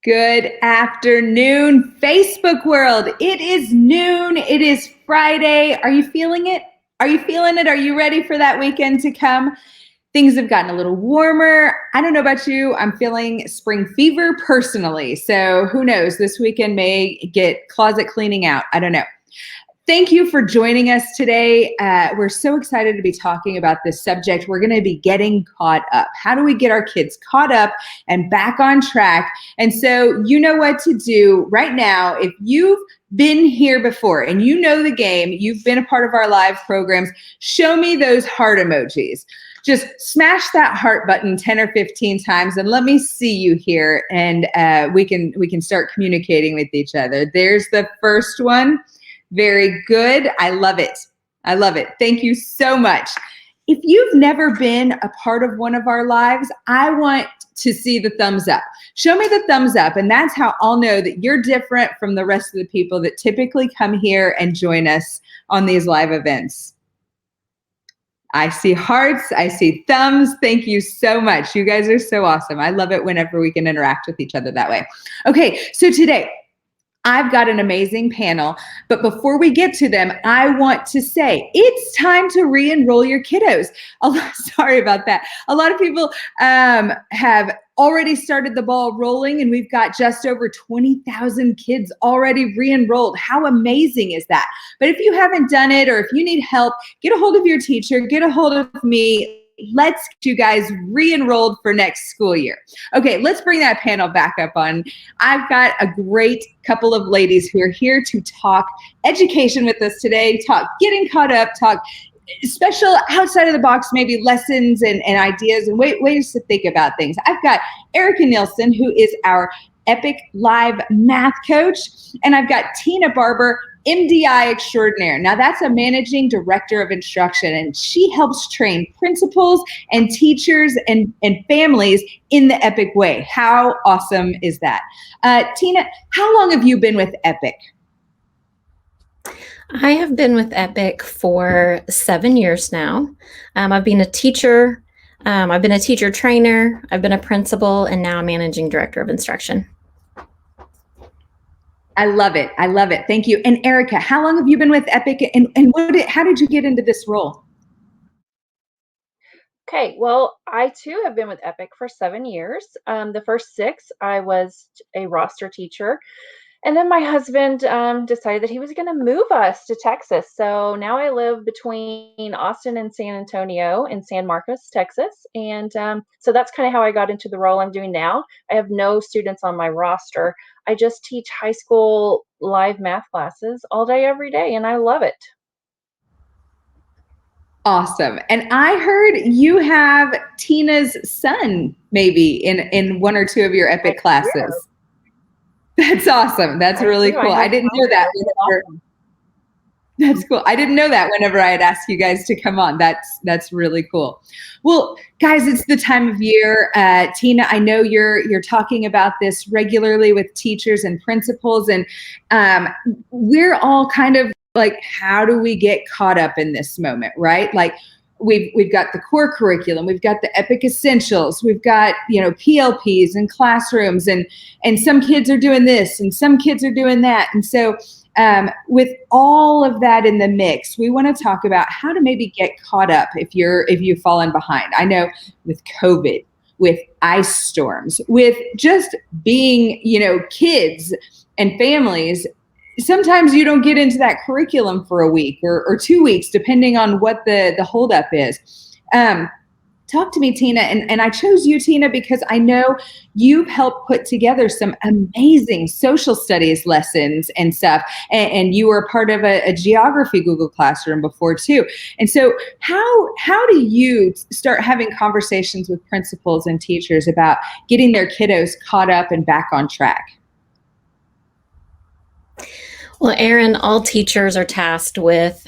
Good afternoon, Facebook world. It is noon. It is Friday. Are you feeling it? Are you feeling it? Are you ready for that weekend to come? Things have gotten a little warmer. I don't know about you. I'm feeling spring fever personally. So who knows? This weekend may get closet cleaning out. I don't know. Thank you for joining us today. We're so excited to be talking about this subject. We're going to be getting caught up. How do we get our kids caught up and back on track? And so you know what to do right now. If you've been here before and you know the game, you've been a part of our live programs, show me those heart emojis. Just smash that heart button 10 or 15 times and let me see you here, and we can start communicating with each other. There's the first one. Very good. I love it. I love it. Thank you so much. If you've never been a part of one of our lives, I want to see the thumbs up. Show me the thumbs up, and that's how I'll know that you're different from the rest of the people that typically come here and join us on these live events. I see hearts. I see thumbs. Thank you so much. You guys are so awesome. I love it whenever we can interact with each other that way. Okay, so today, I've got an amazing panel, but before we get to them, I want to say it's time to re-enroll your kiddos. Sorry about that. A lot of people have already started the ball rolling, and we've got just over 20,000 kids already re-enrolled. How amazing is that? But if you haven't done it, or if you need help, get a hold of your teacher, get a hold of me. Let's get you guys re-enrolled for next school year. Okay, let's bring that panel back up on. I've got a great couple of ladies who are here to talk education with us today, talk getting caught up, talk special outside of the box, maybe lessons and ideas and ways to think about things. I've got Erica Nielsen, who is our Epic Live math coach, and I've got Tina Barber, MDI extraordinaire. Now that's a managing director of instruction, and she helps train principals and teachers and families in the Epic way. How awesome is that? Tina, how long have you been with Epic? I have been with Epic for 7 years now. I've been a teacher. I've been a teacher trainer. I've been a principal, and now a managing director of instruction. I love it. I love it. Thank you. And Erica, how long have you been with Epic, and how did you get into this role? Okay, well, I too have been with Epic for 7 years. The first 6, I was a roster teacher. And then my husband decided that he was going to move us to Texas. So now I live between Austin and San Antonio in San Marcos, Texas. And so that's kind of how I got into the role I'm doing now. I have no students on my roster. I just teach high school live math classes all day, every day, and I love it. Awesome. And I heard you have Tina's son maybe in one or two of your Epic classes. That's awesome. That's really cool. I didn't know that. That's cool. I didn't know that whenever I had asked you guys to come on. That's really cool. Well, guys, it's the time of year. Tina, I know you're talking about this regularly with teachers and principals, and we're all kind of like, how do we get caught up in this moment, right? Like we've got the core curriculum, we've got the Epic Essentials, we've got, PLPs and classrooms, and some kids are doing this and some kids are doing that. And so with all of that in the mix, we want to talk about how to maybe get caught up if you've fallen behind. I know with COVID, with ice storms, with just being, kids and families, sometimes you don't get into that curriculum for a week or 2 weeks, depending on what the holdup is. Talk to me, Tina. And I chose you, Tina, because I know you've helped put together some amazing social studies lessons and stuff. And you were part of a geography Google Classroom before too. And so how do you start having conversations with principals and teachers about getting their kiddos caught up and back on track? Well, Erin, all teachers are tasked with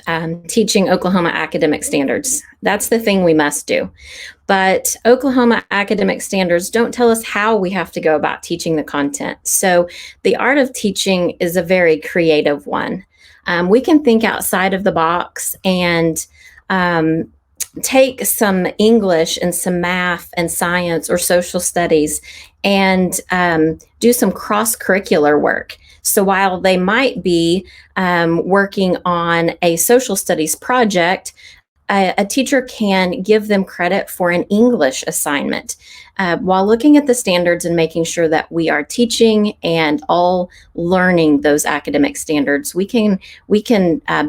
teaching Oklahoma academic standards. That's the thing we must do. But Oklahoma academic standards don't tell us how we have to go about teaching the content. So the art of teaching is a very creative one. We can think outside of the box and take some English and some math and science or social studies and do some cross-curricular work. So while they might be working on a social studies project, a teacher can give them credit for an English assignment while looking at the standards and making sure that we are teaching and all learning those academic standards. We can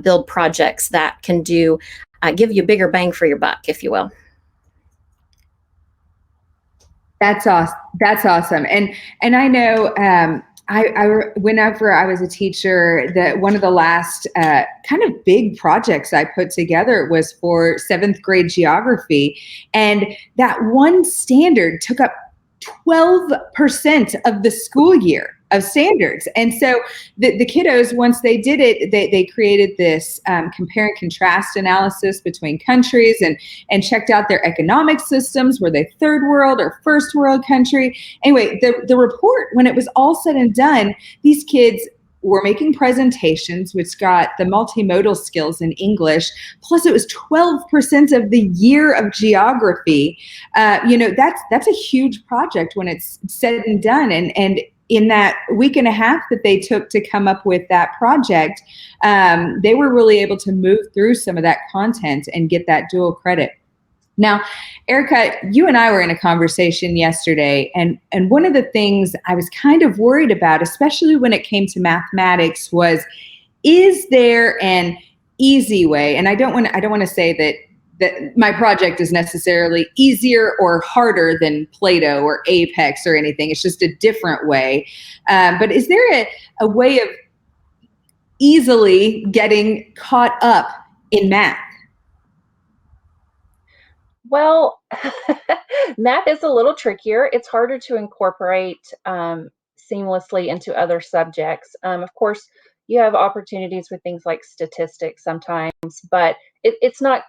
build projects that can give you a bigger bang for your buck, if you will. That's awesome. That's awesome. And I know whenever I was a teacher, that one of the last kind of big projects I put together was for 7th grade geography. And that one standard took up 12% of the school year of standards. And so the kiddos, once they did it, they created this compare and contrast analysis between countries and checked out their economic systems. Were they third world or first world country? Anyway, the report, when it was all said and done, these kids were making presentations, which got the multimodal skills in English, plus it was 12% of the year of geography. That's a huge project when it's said and done. And in that week and a half that they took to come up with that project, they were really able to move through some of that content and get that dual credit. Now, Erica, you and I were in a conversation yesterday, and one of the things I was kind of worried about, especially when it came to mathematics, was, is there an easy way? And I don't want to say that my project is necessarily easier or harder than Play-Doh or Apex or anything. It's just a different way. But is there a way of easily getting caught up in math? Well, math is a little trickier. It's harder to incorporate seamlessly into other subjects. Of course, you have opportunities with things like statistics sometimes, but it's not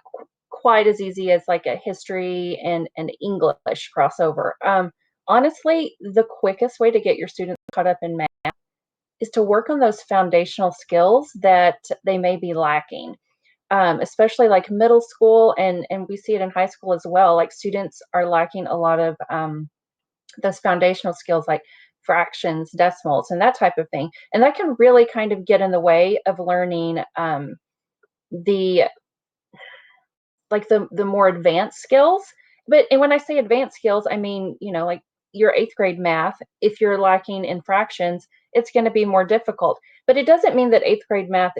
quite as easy as like a history and English crossover. Honestly, the quickest way to get your students caught up in math is to work on those foundational skills that they may be lacking. Especially like middle school, and we see it in high school as well. Like students are lacking a lot of those foundational skills like fractions, decimals, and that type of thing. And that can really kind of get in the way of learning the more advanced skills. And when I say advanced skills, I mean, like your 8th grade math. If you're lacking in fractions, it's going to be more difficult. But it doesn't mean that 8th grade math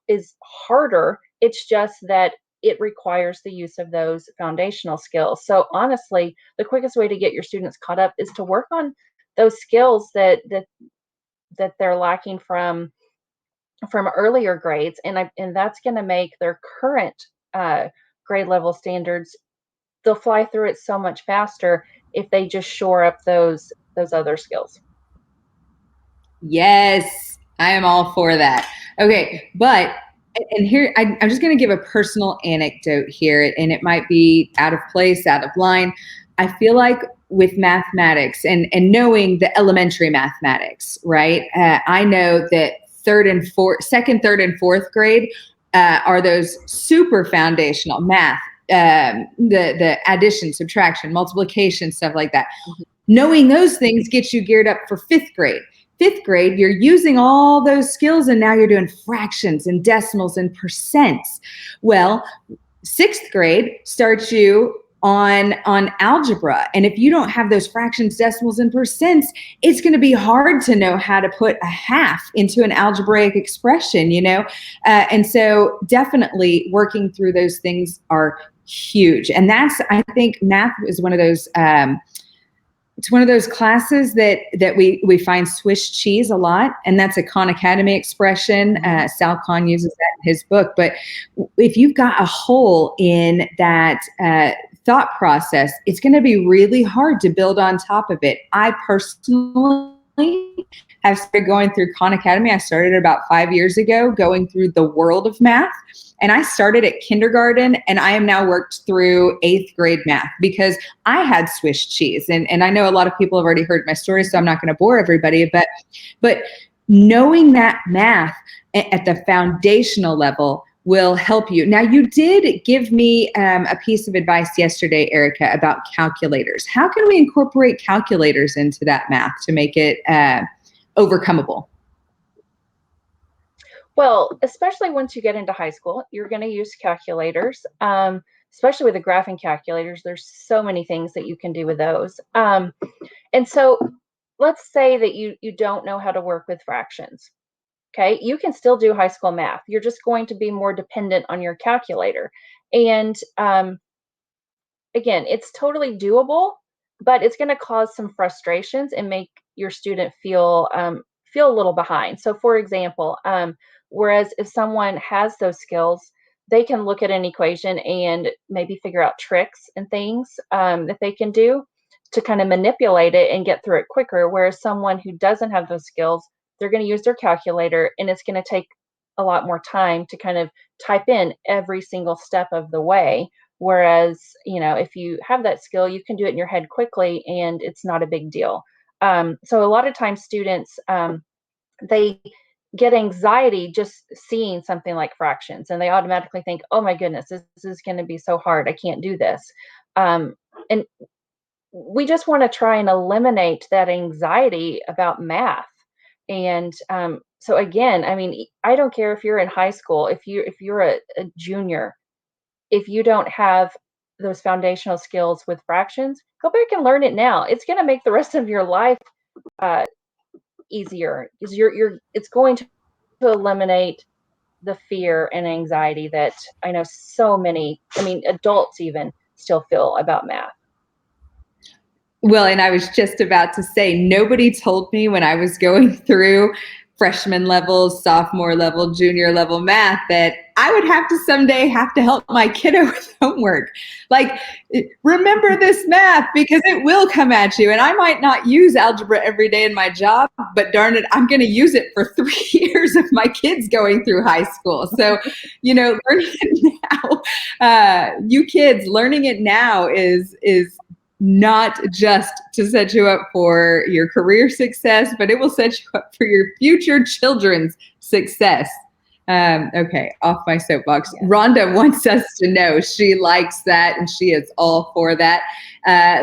is harder. It's just that it requires the use of those foundational skills. So honestly, the quickest way to get your students caught up is to work on those skills that they're lacking from earlier grades, and that's going to make their current grade level standards, they'll fly through it so much faster if they just shore up those other skills. Yes, I am all for that. Okay, and here, I'm just going to give a personal anecdote here, and it might be out of place, out of line. I feel like with mathematics and knowing the elementary mathematics, right? I know that second, third, and fourth grade are those super foundational math, the addition, subtraction, multiplication, stuff like that. Mm-hmm. Knowing those things gets you geared up for 5th grade. 5th grade, you're using all those skills, and now you're doing fractions and decimals and percents. Well, 6th grade starts you on algebra. And if you don't have those fractions, decimals, and percents, it's going to be hard to know how to put a half into an algebraic expression, and so definitely working through those things are huge. And I think math is one of those it's one of those classes that we find Swiss cheese a lot, and that's a Khan Academy expression. Sal Khan uses that in his book. But if you've got a hole in that thought process, it's going to be really hard to build on top of it. I personally have started going through Khan Academy. I started about 5 years ago, going through the world of math. And I started at kindergarten, and I am now worked through 8th grade math because I had Swiss cheese. And I know a lot of people have already heard my story, so I'm not going to bore everybody. But knowing that math at the foundational level will help you. Now, you did give me a piece of advice yesterday, Erica, about calculators. How can we incorporate calculators into that math to make it overcomable? Well, especially once you get into high school, you're going to use calculators, especially with the graphing calculators. There's so many things that you can do with those. And so let's say that you don't know how to work with fractions. Okay, you can still do high school math. You're just going to be more dependent on your calculator. And again, it's totally doable, but it's going to cause some frustrations and make your student feel a little behind. So, for example, whereas if someone has those skills, they can look at an equation and maybe figure out tricks and things that they can do to kind of manipulate it and get through it quicker. Whereas someone who doesn't have those skills, they're going to use their calculator, and it's going to take a lot more time to kind of type in every single step of the way. Whereas, if you have that skill, you can do it in your head quickly and it's not a big deal. So a lot of times students, they get anxiety just seeing something like fractions, and they automatically think, oh my goodness, this is going to be so hard. I can't do this. And we just want to try and eliminate that anxiety about math. And so again, I mean, I don't care if you're in high school, if you're a junior, if you don't have those foundational skills with fractions, go back and learn it now. It's going to make the rest of your life easier. Because it's going to eliminate the fear and anxiety that I know so many, I mean, adults even still feel about math. Well, and I was just about to say, nobody told me when I was going through freshman level, sophomore level, junior level math that I would have to someday have to help my kiddo with homework. Like, remember this math because it will come at you. And I might not use algebra every day in my job, but darn it, I'm going to use it for 3 years of my kids going through high school. So, learning it now, you kids, learning it now is not just to set you up for your career success, but it will set you up for your future children's success. Okay, off my soapbox. Yeah. Rhonda wants us to know she likes that and she is all for that.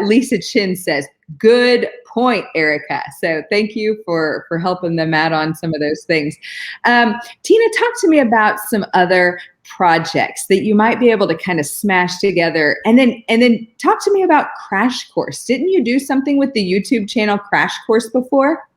Lisa Chin says, good point, Erica. So thank you for helping them out on some of those things. Tina, talk to me about some other projects that you might be able to kind of smash together, and then talk to me about Crash Course. Didn't you do something with the YouTube channel Crash Course before?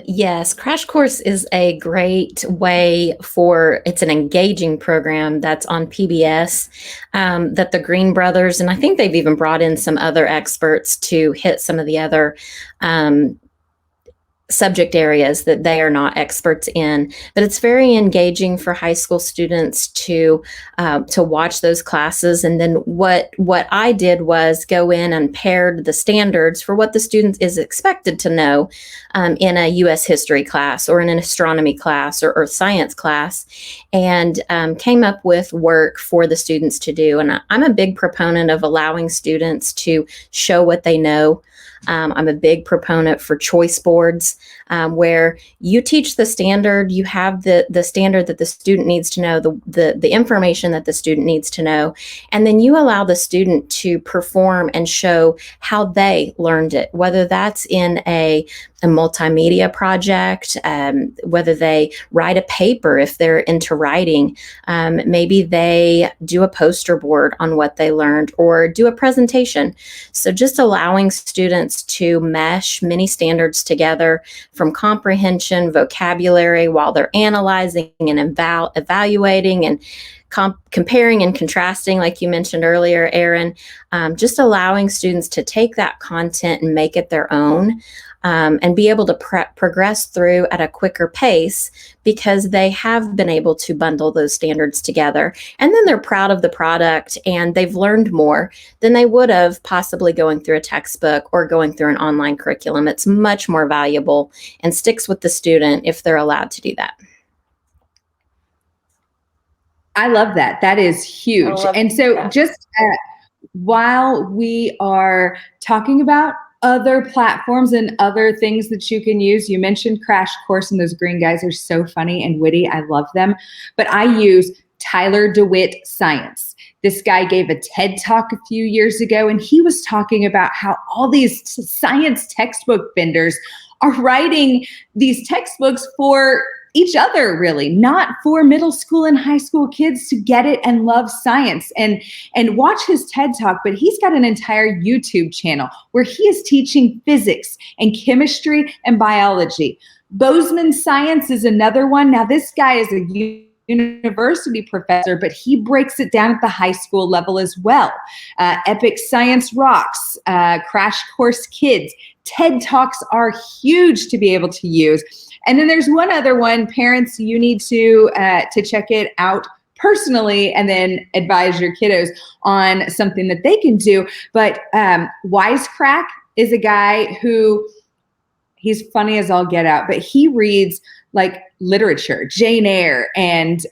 Yes, Crash Course is a great way it's an engaging program that's on PBS that the Green Brothers, and I think they've even brought in some other experts to hit some of the other subject areas that they are not experts in, but it's very engaging for high school students to watch those classes. And then what I did was go in and paired the standards for what the student is expected to know in a U.S. history class or in an astronomy class or earth science class, and came up with work for the students to do. And I'm a big proponent of allowing students to show what they know. I'm a big proponent for choice boards, where you teach the standard, you have the standard that the student needs to know, the information that the student needs to know, and then you allow the student to perform and show how they learned it, whether that's in a multimedia project, whether they write a paper if they're into writing, maybe they do a poster board on what they learned or do a presentation. So just allowing students to mesh many standards together from comprehension, vocabulary, while they're analyzing and evaluating and comparing and contrasting, like you mentioned earlier, Erin, just allowing students to take that content and make it their own. And be able to progress through at a quicker pace because they have been able to bundle those standards together. And then they're proud of the product and they've learned more than they would have possibly going through a textbook or going through an online curriculum. It's much more valuable and sticks with the student if they're allowed to do that. I love that. That is huge. And so just while we are talking about other platforms and other things that you can use. You mentioned Crash Course, and those green guys are so funny and witty. I love them. But I use Tyler DeWitt Science. This guy gave a TED Talk a few years ago, and he was talking about how all these science textbook vendors are writing these textbooks for each other, really, not for middle school and high school kids to get it and love science and watch his TED Talk. But he's got an entire YouTube channel where he is teaching physics and chemistry and biology. Bozeman Science is another one. Now, this guy is a university professor, but he breaks it down at the high school level as well. Epic Science Rocks, Crash Course Kids. TED Talks are huge to be able to use. And then there's one other one, parents, you need to check it out personally and then advise your kiddos on something that they can do. But Wisecrack is a guy who, he's funny as all get out, but he reads like literature, Jane Eyre, and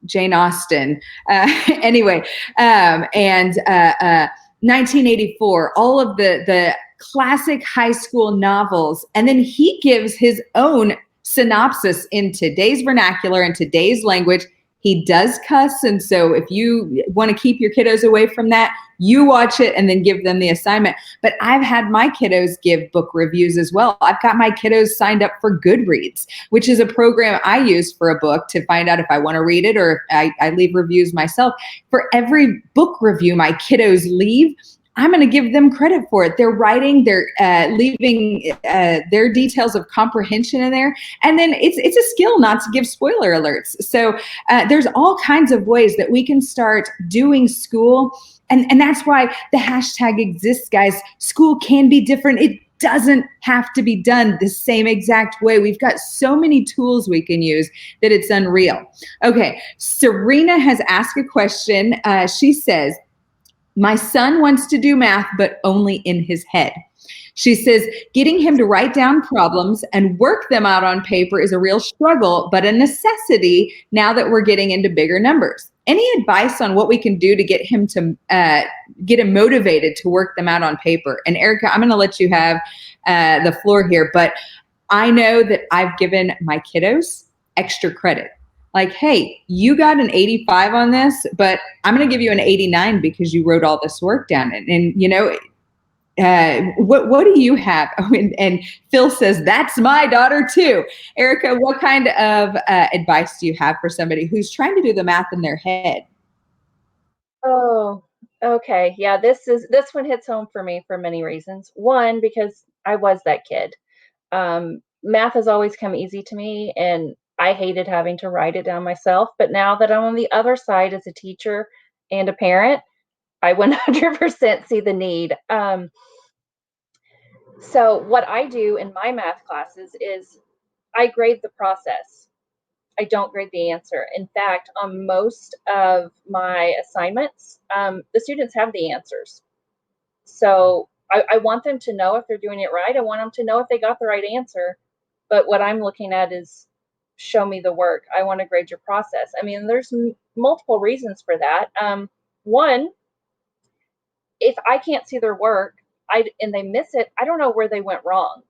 Jane Austen, anyway, and 1984, all of the classic high school novels. And then he gives his own synopsis in today's vernacular and today's language. He does cuss. And so if you want to keep your kiddos away from that, you watch it and then give them the assignment. But I've had my kiddos give book reviews as well. I've got my kiddos signed up for Goodreads, which is a program I use for a book to find out if I want to read it or if I leave reviews myself. For every book review my kiddos leave, I'm going to give them credit for it. They're writing, they're leaving their details of comprehension in there. And then it's a skill not to give spoiler alerts. So there's all kinds of ways that we can start doing school. And that's why the hashtag exists, guys. School can be different. It doesn't have to be done the same exact way. We've got so many tools we can use that it's unreal. Okay, Serena has asked a question. She says, my son wants to do math, but only in his head. She says, getting him to write down problems and work them out on paper is a real struggle, but a necessity now that we're getting into bigger numbers. Any advice on what we can do to get him motivated to work them out on paper? And Erica, I'm going to let you have the floor here, but I know that I've given my kiddos extra credit. Like, hey, you got an 85 on this, but I'm going to give you an 89 because you wrote all this work down. And you know, what do you have? Oh, and Phil says, that's my daughter too. Erica, what kind of advice do you have for somebody who's trying to do the math in their head? Oh, okay. Yeah, this one hits home for me for many reasons. One, because I was that kid. Math has always come easy to me, and I hated having to write it down myself. But now that I'm on the other side as a teacher and a parent, I 100% see the need. So what I do in my math classes is I grade the process. I don't grade the answer. In fact, on most of my assignments, the students have the answers. So I want them to know if they're doing it right. I want them to know if they got the right answer. But what I'm looking at is, show me the work. I want to grade your process. I mean, there's multiple reasons for that. One, if I can't see their work and they miss it, I don't know where they went wrong.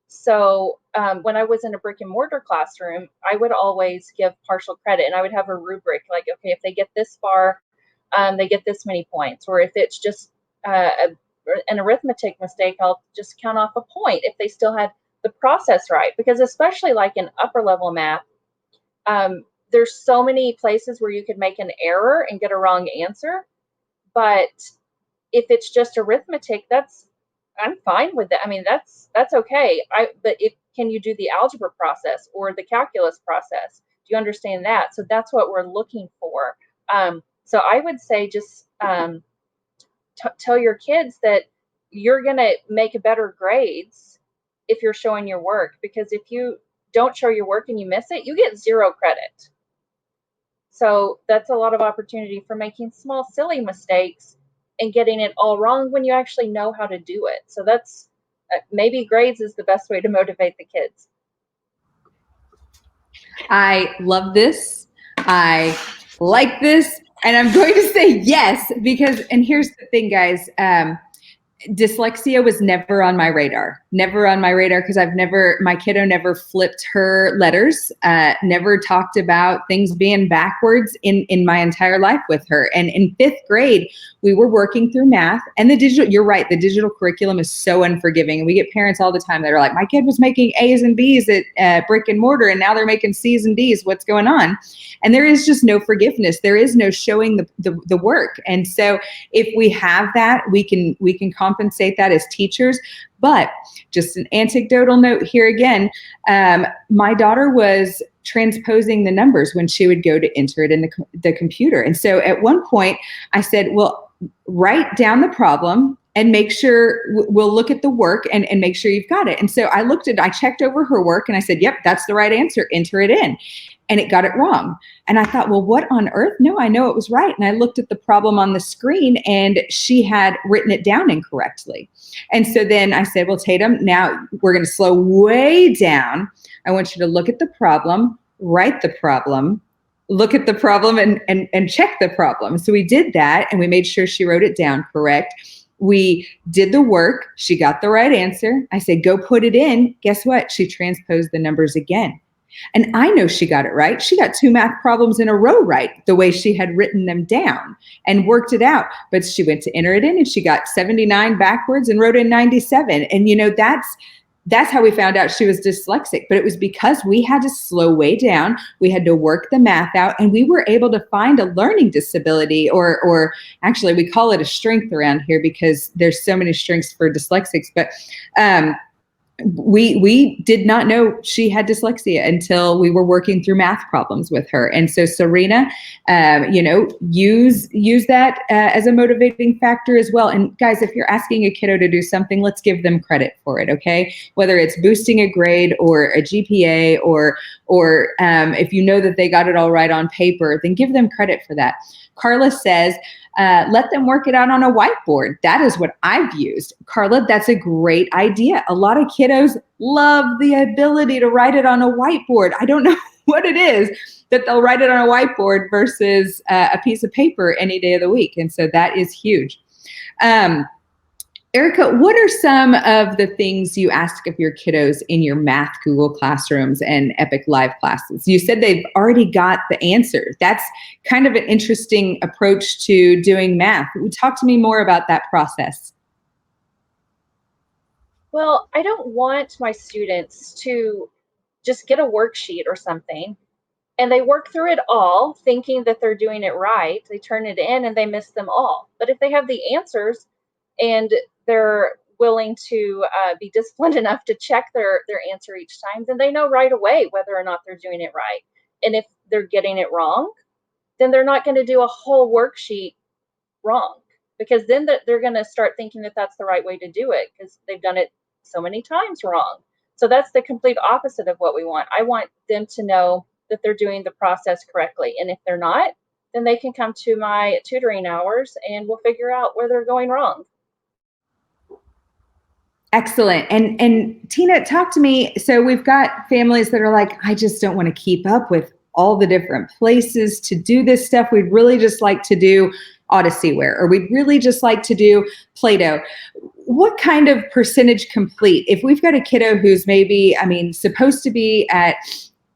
So when I was in a brick and mortar classroom, I would always give partial credit, and I would have a rubric like, okay, if they get this far, they get this many points. Or if it's just an arithmetic mistake, I'll just count off a point if they still had the process right. Because especially like in upper level math, there's so many places where you could make an error and get a wrong answer. But if it's just arithmetic, I'm fine with that. I mean, that's okay. But can you do the algebra process or the calculus process? Do you understand that? So that's what we're looking for. So I would say just tell your kids that you're going to make better grades if you're showing your work, because if you don't show your work and you miss it, you get 0 credit. So that's a lot of opportunity for making small, silly mistakes and getting it all wrong when you actually know how to do it. So that's maybe grades is the best way to motivate the kids. I love this. I like this. And I'm going to say yes, because, and here's the thing, guys, Dyslexia was never on my radar, because my kiddo never flipped her letters, never talked about things being backwards in my entire life with her. And in 5th grade, we were working through math, and you're right, the digital curriculum is so unforgiving. And we get parents all the time that are like, my kid was making A's and B's at brick and mortar, and now they're making C's and D's. What's going on? And there is just no forgiveness. There is no showing the work. And so if we have that, we can compensate that as teachers. But just an anecdotal note here again, my daughter was transposing the numbers when she would go to enter it in the computer. And so at one point I said, well, write down the problem and make sure we'll look at the work and make sure you've got it. And so I checked over her work and I said, yep, that's the right answer. Enter it in. And it got it wrong. And I thought, well, what on earth? No, I know it was right. And I looked at the problem on the screen and she had written it down incorrectly. And so then I said, well, Tatum, now we're going to slow way down. I want you to look at the problem, write the problem, look at the problem and check the problem. So we did that and we made sure she wrote it down correct. We did the work. She got the right answer. I said, go put it in. Guess what? She transposed the numbers again. And I know she got it right. She got 2 math problems in a row right, the way she had written them down and worked it out. But she went to enter it in and she got 79 backwards and wrote in 97. And that's how we found out she was dyslexic. But it was because we had to slow way down. We had to work the math out, and we were able to find a learning disability, or actually we call it a strength around here because there's so many strengths for dyslexics. But we did not know she had dyslexia until we were working through math problems with her. And so Serena, use that as a motivating factor as well. And guys, if you're asking a kiddo to do something, let's give them credit for it. Okay. Whether it's boosting a grade or a GPA or if you know that they got it all right on paper, then give them credit for that. Carla says, let them work it out on a whiteboard. That is what I've used. Carla, that's a great idea. A lot of kiddos love the ability to write it on a whiteboard. I don't know what it is that they'll write it on a whiteboard versus a piece of paper any day of the week. And so that is huge. Erica, what are some of the things you ask of your kiddos in your math Google Classrooms and Epic Live classes? You said they've already got the answer. That's kind of an interesting approach to doing math. Talk to me more about that process. Well, I don't want my students to just get a worksheet or something and they work through it all thinking that they're doing it right. They turn it in and they miss them all. But if they have the answers and they're willing to be disciplined enough to check their answer each time, then they know right away whether or not they're doing it right. And if they're getting it wrong, then they're not going to do a whole worksheet wrong, because then they're going to start thinking that that's the right way to do it because they've done it so many times wrong. So that's the complete opposite of what we want. I want them to know that they're doing the process correctly. And if they're not, then they can come to my tutoring hours and we'll figure out where they're going wrong. Excellent. And Tina, talk to me. So we've got families that are like, I just don't want to keep up with all the different places to do this stuff. We'd really just like to do Odysseyware, or we'd really just like to do Play-Doh. What kind of percentage complete? If we've got a kiddo who's maybe, supposed to be at,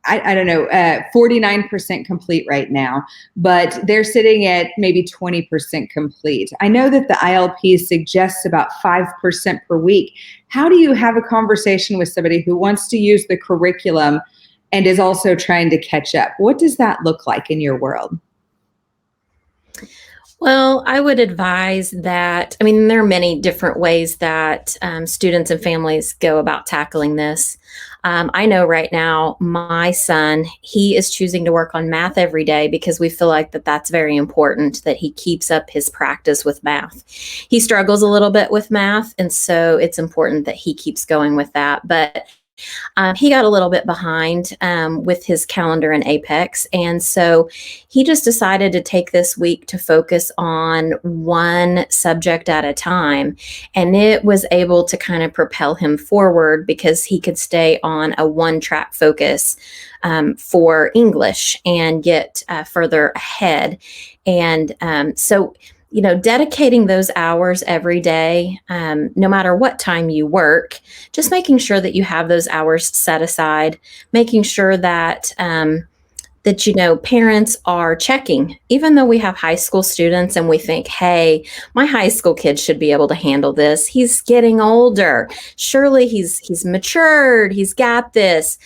49% complete right now, but they're sitting at maybe 20% complete. I know that the ILP suggests about 5% per week. How do you have a conversation with somebody who wants to use the curriculum and is also trying to catch up? What does that look like in your world? Well, I would advise that, there are many different ways that students and families go about tackling this. I know right now, my son, he is choosing to work on math every day because we feel like that's very important, that he keeps up his practice with math. He struggles a little bit with math, and so it's important that he keeps going with that. But he got a little bit behind with his calendar in Apex. And so he just decided to take this week to focus on one subject at a time. And it was able to kind of propel him forward because he could stay on a one-track focus for English and get further ahead. And so dedicating those hours every day, no matter what time you work, just making sure that you have those hours set aside, making sure that parents are checking, even though we have high school students and we think, hey, my high school kid should be able to handle this. He's getting older. Surely he's matured. He's got this.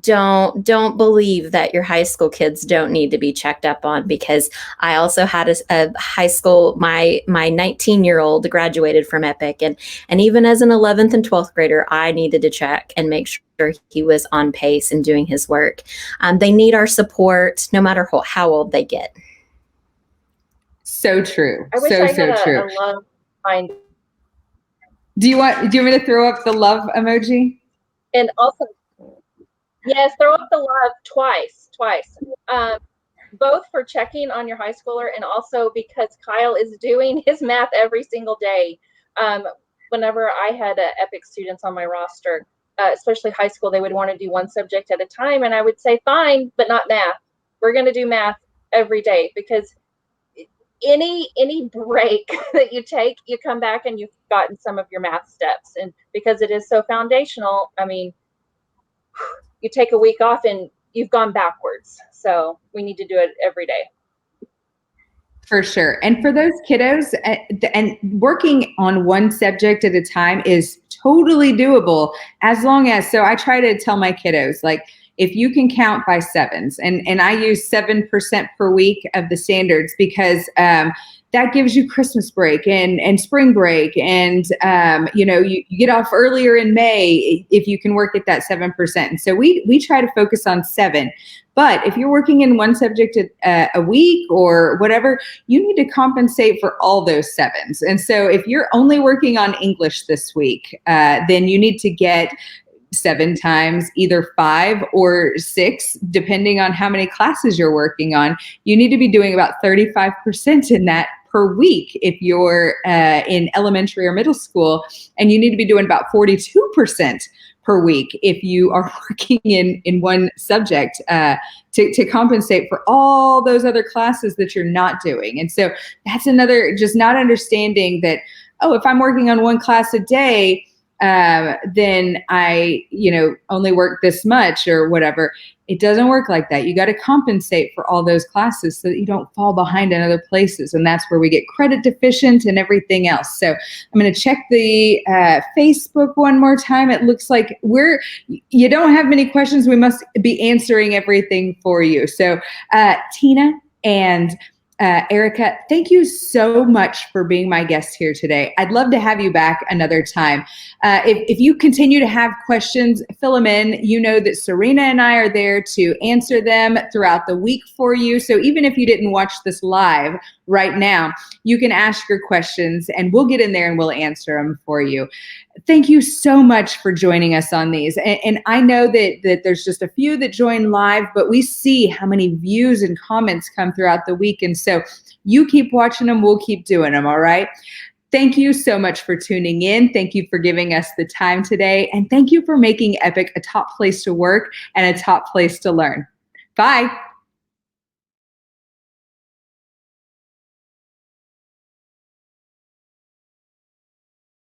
Don't believe that your high school kids don't need to be checked up on, because I also had a high school, my 19-year-old graduated from Epic, and even as an 11th and 12th grader, I needed to check and make sure he was on pace and doing his work. They need our support no matter how old they get. So true. I wish I had a love mind. Do you want me to throw up the love emoji? And also, yes, throw up the love twice. Both for checking on your high schooler, and also because Kyle is doing his math every single day. Whenever I had Epic students on my roster, especially high school, they would want to do one subject at a time, and I would say, fine, but not math. We're going to do math every day, because any break that you take, you come back and you've gotten some of your math steps. And because it is so foundational, I mean, you take a week off and you've gone backwards. So we need to do it every day. For sure. And for those kiddos, and working on one subject at a time is totally doable, as long as, so I try to tell my kiddos, like, if you can count by sevens, and I use 7% per week of the standards, because that gives you Christmas break and spring break, and you get off earlier in May if you can work at that 7%. And so we try to focus on 7. But if you're working in one subject a week or whatever, you need to compensate for all those 7s. And so if you're only working on English this week, then you need to get 7 times either 5 or 6, depending on how many classes you're working on. You need to be doing about 35% in that per week if you're in elementary or middle school, and you need to be doing about 42% per week if you are working in one subject to compensate for all those other classes that you're not doing. And so that's another, just not understanding that, oh, if I'm working on one class a day, then I, only work this much or whatever. It doesn't work like that. You got to compensate for all those classes so that you don't fall behind in other places. And that's where we get credit deficient and everything else. So I'm going to check the Facebook one more time. It looks like you don't have many questions. We must be answering everything for you. So Tina and Erica, thank you so much for being my guest here today. I'd love to have you back another time. If you continue to have questions, fill them in. You know that Serena and I are there to answer them throughout the week for you. So even if you didn't watch this live right now, you can ask your questions and we'll get in there and we'll answer them for you. Thank you so much for joining us on these. And I know that there's just a few that join live, but we see how many views and comments come throughout the week. And so you keep watching them, we'll keep doing them, all right? Thank you so much for tuning in. Thank you for giving us the time today. And thank you for making Epic a top place to work and a top place to learn. Bye.